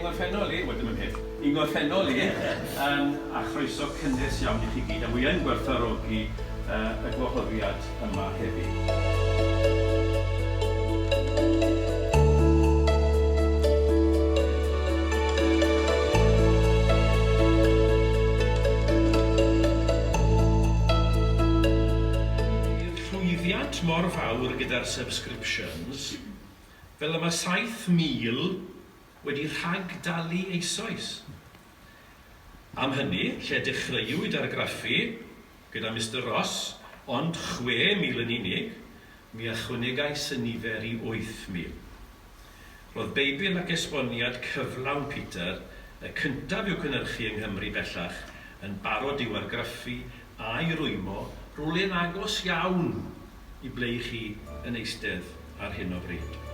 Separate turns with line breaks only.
i'n gorffennol i, wel dim yn peth, i'n gorffennol i, a chroeso cynnes iawn i chi gyd, a wi yn gwerthfawrogi y gwahoddiad yma heddiw.
Mor fawr gyda'r subscriptions, fel yma 7,000 wedi rhagdalu eisoes. Am hynny, lle dechreuwyd argraffu gyda Mr Ross, ond 6,000 yn unig, mi ychwanegais y nifer i 8,000. Roedd Beibl ac esboniad cyflawn Peter, y cyntaf i'w cynhyrchu yng Nghymru bellach, yn barod i'w argraffu a'i rwymo rhywle'n agos iawn i ble chi yn eistedd ar hyn o bryd.